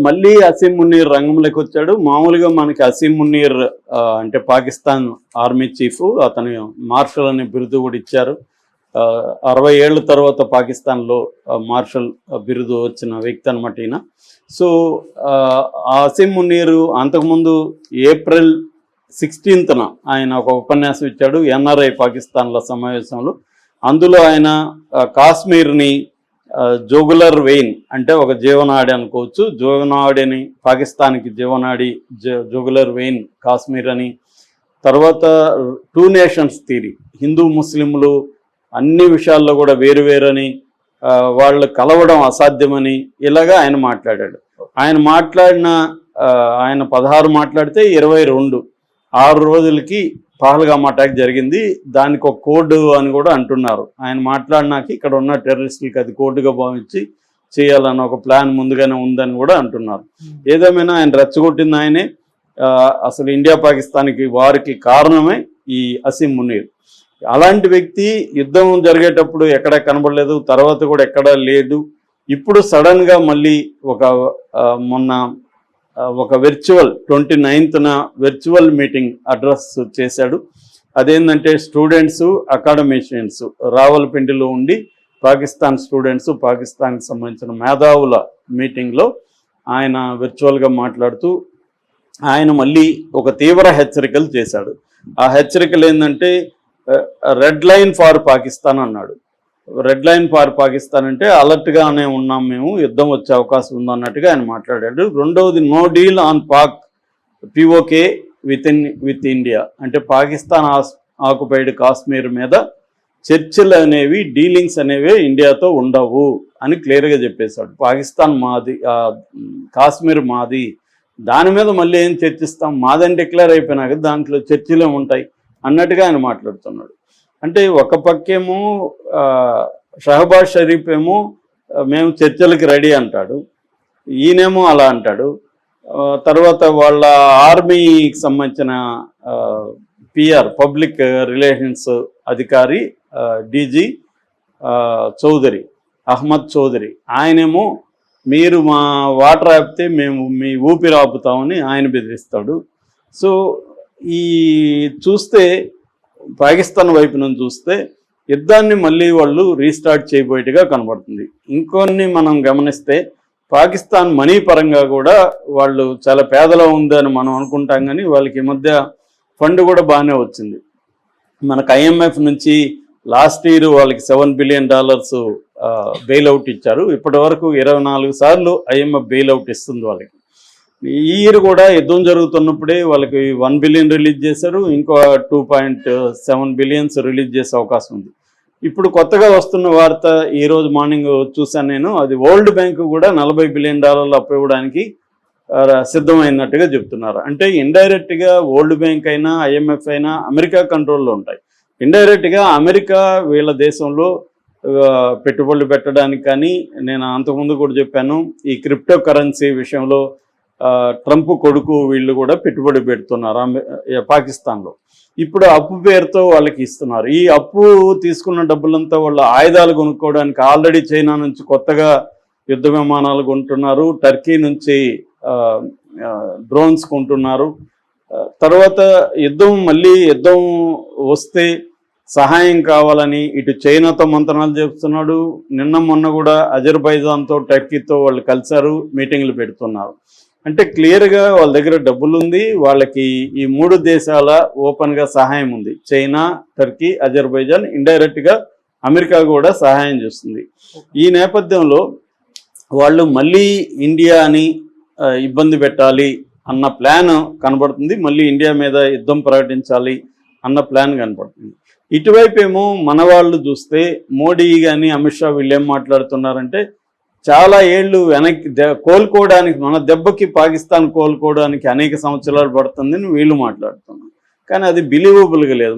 మళ్ళీ అసీం మున్నీర్ రంగంలోకి వచ్చాడు. మామూలుగా మనకి అసీం మున్నీర్ అంటే పాకిస్తాన్ ఆర్మీ చీఫ్, అతని మార్షల్ అనే బిరుదు కూడా ఇచ్చారు. 60 ఏళ్ళ తర్వాత పాకిస్తాన్లో మార్షల్ బిరుదు వచ్చిన వ్యక్తి అనమాట ఈయన. సో అసీం మున్నీర్ అంతకుముందు ఏప్రిల్ 16న ఆయన ఒక ఉపన్యాసం ఇచ్చాడు ఎన్ఆర్ఐ పాకిస్తాన్ల సమావేశంలో. అందులో ఆయన కాశ్మీర్ని జోగులర్ వెయిన్ అంటే ఒక జీవనాడి అనుకోవచ్చు, జీవనాడిని పాకిస్తాన్కి జీవనాడి జోగులర్ వెయిన్ కాశ్మీర్ అని, తర్వాత 2 నేషన్స్ థియరీ, హిందూ ముస్లింలు అన్ని విషయాల్లో కూడా వేరువేరని, వాళ్ళు కలవడం అసాధ్యమని ఇలాగా ఆయన మాట్లాడాడు. ఆయన మాట్లాడిన ఆయన 16 మాట్లాడితే 22 6 రోజులకి పహల్గామ్ అటాక్ జరిగింది. దానికి ఒక కోడ్ అని కూడా అంటున్నారు. ఆయన మాట్లాడినాక ఇక్కడ ఉన్న టెర్రరిస్టులకి అది కోడ్గా భావించి చేయాలన్న ఒక ప్లాన్ ముందుగానే ఉందని కూడా అంటున్నారు. ఏదేమైనా ఆయన రెచ్చగొట్టింది ఆయనే. అసలు ఇండియా పాకిస్తాన్కి వారికి కారణమే ఈ అసీం మున్నీర్. అలాంటి వ్యక్తి యుద్ధం జరిగేటప్పుడు ఎక్కడ కనబడలేదు, తర్వాత కూడా ఎక్కడా లేదు. ఇప్పుడు సడన్గా మళ్ళీ మొన్న ఒక వర్చువల్ 29న వర్చువల్ మీటింగ్ అడ్రస్ చేశాడు. అదేంటంటే స్టూడెంట్స్, అకాడమిషియన్స్ రావల్పిండిలో ఉండి పాకిస్తాన్ స్టూడెంట్స్, పాకిస్తాన్కి సంబంధించిన మేధావుల మీటింగ్లో ఆయన వర్చువల్గా మాట్లాడుతూ ఆయన మళ్ళీ ఒక తీవ్ర హెచ్చరికలు చేశాడు. ఆ హెచ్చరికలు ఏంటంటే రెడ్ లైన్ ఫార్ పాకిస్తాన్ అన్నాడు. రెడ్ లైన్ ఫార్ పాకిస్తాన్ అంటే అలర్ట్గానే ఉన్నాం మేము, యుద్ధం వచ్చే అవకాశం ఉందన్నట్టుగా ఆయన మాట్లాడాడు. రెండవది no deal on Pak PoK with India, అంటే పాకిస్తాన్ ఆక్యుపైడ్ కాశ్మీర్ మీద చర్చలు అనేవి, డీలింగ్స్ అనేవి ఇండియాతో ఉండవు అని క్లియర్గా చెప్పేశాడు. పాకిస్తాన్ మాది, కాశ్మీర్ మాది, దాని మీద మళ్ళీ ఏం చర్చిస్తాం, మాదని డిక్లేర్ అయిపోయినాక దాంట్లో చర్చలే ఉంటాయి అన్నట్టుగా ఆయన మాట్లాడుతున్నాడు. అంటే ఒక పక్కేమో షహబాజ్ షరీఫ్ ఏమో మేము చర్చలకి రెడీ అంటాడు, ఈయనేమో అలా అంటాడు. తర్వాత వాళ్ళ ఆర్మీకి సంబంధించిన పిఆర్ పబ్లిక్ రిలేషన్స్ అధికారి డీజీ చౌదరి, అహ్మద్ చౌదరి, ఆయనేమో మీరు మా వాటర్ ఆపితే మేము మీ ఊపిరి ఆపుతామని ఆయన బెదిరిస్తాడు. సో ఈ చూస్తే పాకిస్తాన్ వైపు నుంచి చూస్తే యుద్ధాన్ని మళ్ళీ వాళ్ళు రీస్టార్ట్ చేయబోయేట్టుగా కనబడుతుంది. ఇంకొన్ని మనం గమనిస్తే పాకిస్తాన్ మనీ పరంగా కూడా వాళ్ళు చాలా పేదలో ఉందని మనం అనుకుంటాం, కానీ వాళ్ళకి ఈ మధ్య ఫండ్ కూడా బాగానే వచ్చింది. మనకు ఐఎంఎఫ్ నుంచి లాస్ట్ ఇయర్ వాళ్ళకి $7 బిలియన్ బెయిల్అవుట్ ఇచ్చారు. ఇప్పటి వరకు 24 సార్లు ఐఎంఎఫ్ బెయిల్అవుట్ ఇస్తుంది వాళ్ళకి. ఈ ఇయర్ కూడా యుద్ధం జరుగుతున్నప్పుడే వాళ్ళకి 1 బిలియన్ రిలీజ్ చేశారు, ఇంకో 2.7 బిలియన్స్ రిలీజ్ చేసే అవకాశం ఉంది. ఇప్పుడు కొత్తగా వస్తున్న వార్త ఈరోజు మార్నింగ్ చూశాను నేను, అది వరల్డ్ బ్యాంక్ కూడా $40 బిలియన్ అప్పు ఇవ్వడానికి సిద్ధమైనట్టుగా చెప్తున్నారు. అంటే ఇండైరెక్ట్గా వరల్డ్ బ్యాంక్ అయినా ఐఎంఎఫ్ అయినా అమెరికా కంట్రోల్లో ఉంటాయి. ఇండైరెక్ట్గా అమెరికా వీళ్ళ దేశంలో పెట్టుబడులు పెట్టడానికి కానీ, నేను అంతకుముందు కూడా చెప్పాను, ఈ క్రిప్టో కరెన్సీ విషయంలో ట్రంప్ కొడుకు వీళ్ళు కూడా పెట్టుబడి పెడుతున్నారు పాకిస్తాన్లో. ఇప్పుడు అప్పు పేరుతో వాళ్ళకి ఇస్తున్నారు. ఈ అప్పు తీసుకున్న డబ్బులంతా వాళ్ళ ఆయుధాలు కొనుక్కోవడానికి ఆల్రెడీ చైనా నుంచి కొత్తగా యుద్ధ విమానాలు కొంటున్నారు, టర్కీ నుంచి డ్రోన్స్ కొంటున్నారు. తర్వాత మళ్ళీ యుద్ధం వస్తే సహాయం కావాలని ఇటు చైనాతో మంత్రాలు చేస్తున్నాడు. నిన్న మొన్న కూడా అజర్బైజాన్తో, టర్కీతో వాళ్ళు కలిశారు, మీటింగ్లు పెడుతున్నారు. అంటే క్లియర్గా వాళ్ళ దగ్గర డబ్బులు ఉంది, వాళ్ళకి ఈ 3 దేశాల ఓపెన్గా సహాయం ఉంది. చైనా, టర్కీ, అజర్బైజాన్, ఇండైరెక్ట్గా అమెరికా కూడా సహాయం చేస్తుంది. ఈ నేపథ్యంలో వాళ్ళు మళ్ళీ ఇండియాని ఇబ్బంది పెట్టాలి అన్న ప్లాన్ కనబడుతుంది, మళ్ళీ ఇండియా మీద యుద్ధం ప్రకటించాలి అన్న ప్లాన్ కనబడుతుంది. ఇటువైపు ఏమో మన వాళ్ళు చూస్తే మోడీ కానీ అమిత్ షా వీళ్ళు ఏం మాట్లాడుతున్నారంటే చాలా ఏళ్ళు వెనక్కి కోలుకోవడానికి, మన దెబ్బకి పాకిస్తాన్ కోలుకోవడానికి అనేక సంవత్సరాలు పడుతుందని వీళ్ళు మాట్లాడుతున్నారు. కానీ అది బిలీవబుల్గా లేదు.